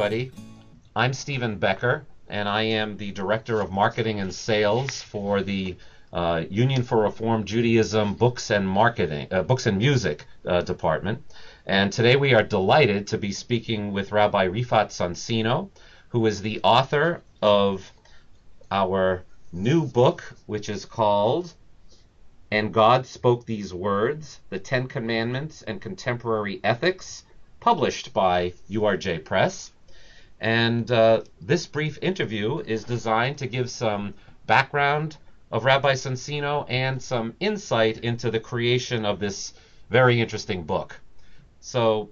everybody. I'm Stephen Becker, and I am the Director of Marketing and Sales for the Union for Reform Judaism Books and Music Department. And today we are delighted to be speaking with Rabbi Rifat Sonsino, who is the author of our new book, which is called "And God Spoke These Words: The Ten Commandments and Contemporary Ethics," published by URJ Press. And this brief interview is designed to give some background of Rabbi Sonsino and some insight into the creation of this very interesting book. So,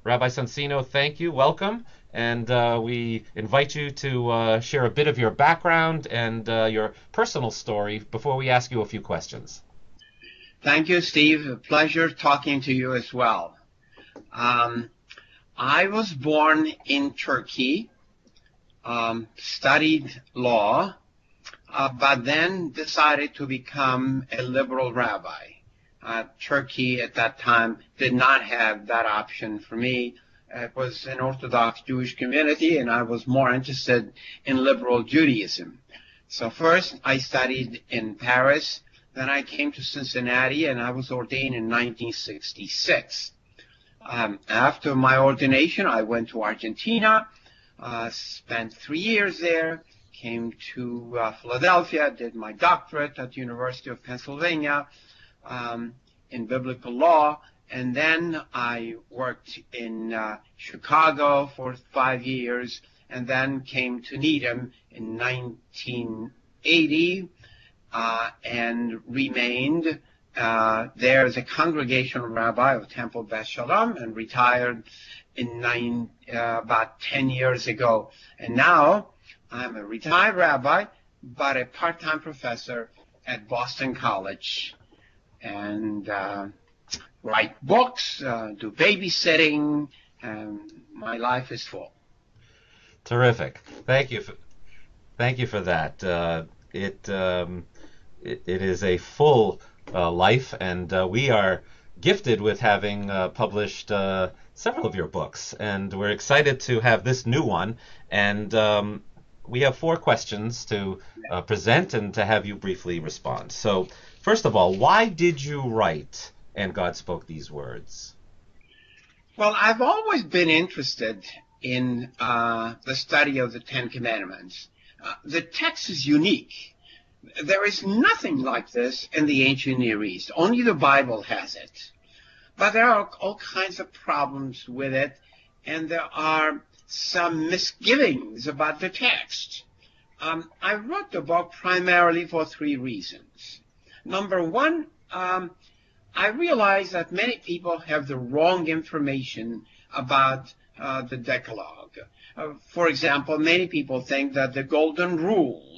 Rabbi Sonsino, thank you, welcome, and we invite you to share a bit of your background and your personal story before we ask you a few questions. Thank you, Steve. A pleasure talking to you as well. I was born in Turkey, studied law, but then decided to become a liberal rabbi. Turkey at that time did not have that option for me. It was an Orthodox Jewish community, and I was more interested in liberal Judaism. So first I studied in Paris, then I came to Cincinnati, and I was ordained in 1966. After my ordination, I went to Argentina, spent 3 years there, came to Philadelphia, did my doctorate at the University of Pennsylvania in biblical law, and then I worked in Chicago for 5 years, and then came to Needham in 1980 and remained there as a congregational rabbi of Temple Beth Shalom, and retired in about 10 years ago. And now I'm a retired rabbi, but a part-time professor at Boston College, and write books, do babysitting, and my life is full. Terrific. Thank you for that. It is a full life, and we are gifted with having published several of your books, and we're excited to have this new one. And we have 4 questions to present and to have you briefly respond. So, first of all, why did you write "And God Spoke These Words"? Well, I've always been interested in the study of the Ten Commandments. The text is unique. There is nothing like this in the ancient Near East. Only the Bible has it. But there are all kinds of problems with it, and there are some misgivings about the text. I wrote the book primarily for 3 reasons. Number one, I realize that many people have the wrong information about the Decalogue. For example, many people think that the Golden Rule,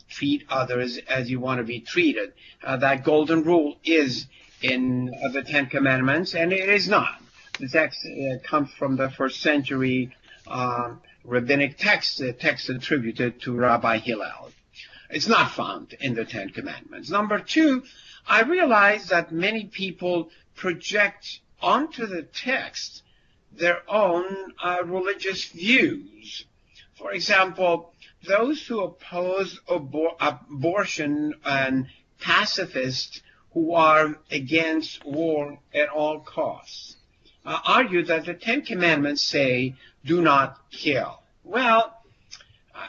treat others as you want to be treated, that Golden Rule is in the Ten Commandments, and it is not. The text comes from the 1st century rabbinic text, the text attributed to Rabbi Hillel. It's not found in the Ten Commandments. Number 2, I realize that many people project onto the text their own religious views. For example, those who oppose abortion and pacifists who are against war at all costs argue that the Ten Commandments say, "Do not kill." Well,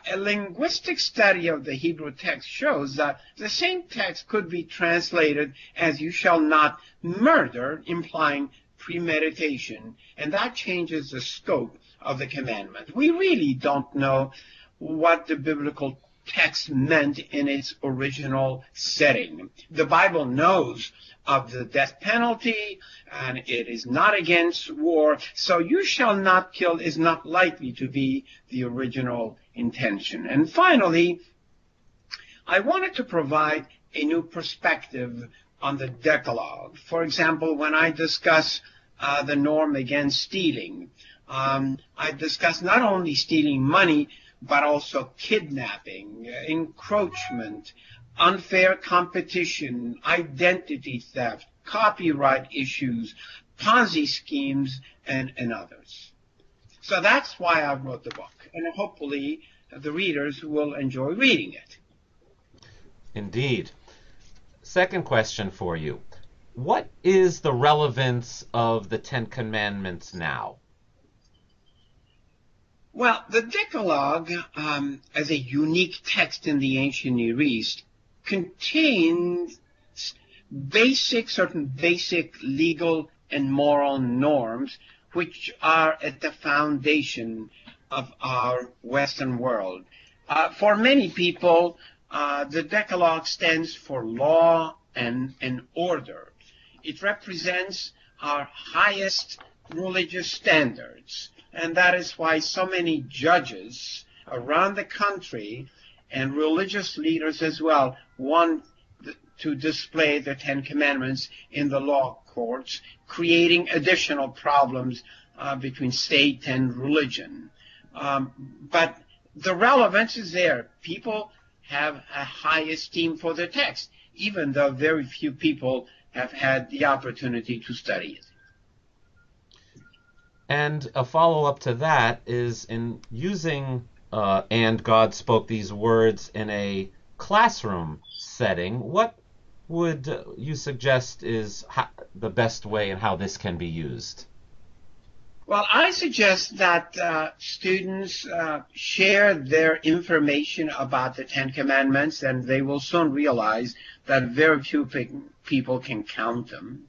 a linguistic study of the Hebrew text shows that the same text could be translated as "you shall not murder," implying premeditation, and that changes the scope of the commandment. We really don't know what the biblical text meant in its original setting. The Bible knows of the death penalty, and it is not against war, so "you shall not kill" is not likely to be the original intention. And finally, I wanted to provide a new perspective on the Decalogue. For example, when I discuss the norm against stealing, I discuss not only stealing money, but also kidnapping, encroachment, unfair competition, identity theft, copyright issues, Ponzi schemes, and others. So that's why I wrote the book, and hopefully the readers will enjoy reading it. Indeed. Second question for you. What is the relevance of the Ten Commandments now? Well, the Decalogue, as a unique text in the ancient Near East, contains certain basic legal and moral norms which are at the foundation of our Western world. For many people, the Decalogue stands for law and order. It represents our highest religious standards, and that is why so many judges around the country and religious leaders as well want to display the Ten Commandments in the law courts, creating additional problems between state and religion. But the relevance is there. People have a high esteem for the text, even though very few people have had the opportunity to study it. And a follow-up to that is, in using and God spoke these words in a classroom setting, what would you suggest is the best way and how this can be used? Well, I suggest that students share their information about the Ten Commandments, and they will soon realize that very few people can count them.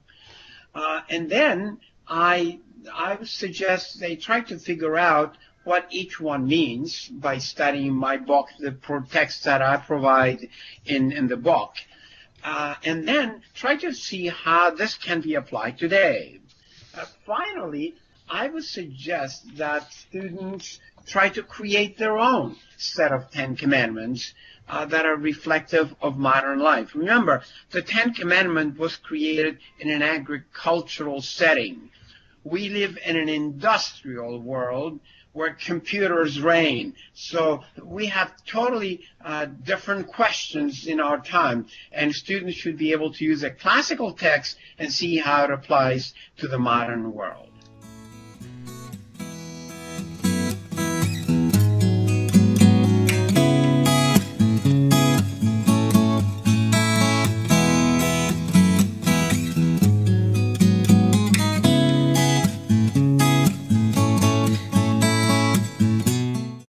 And then I would suggest they try to figure out what each one means by studying my book, the text that I provide in the book. And then try to see how this can be applied today. Finally, I would suggest that students try to create their own set of Ten Commandments that are reflective of modern life. Remember, the Ten Commandments was created in an agricultural setting. We live in an industrial world where computers reign. So we have totally different questions in our time, and students should be able to use a classical text and see how it applies to the modern world.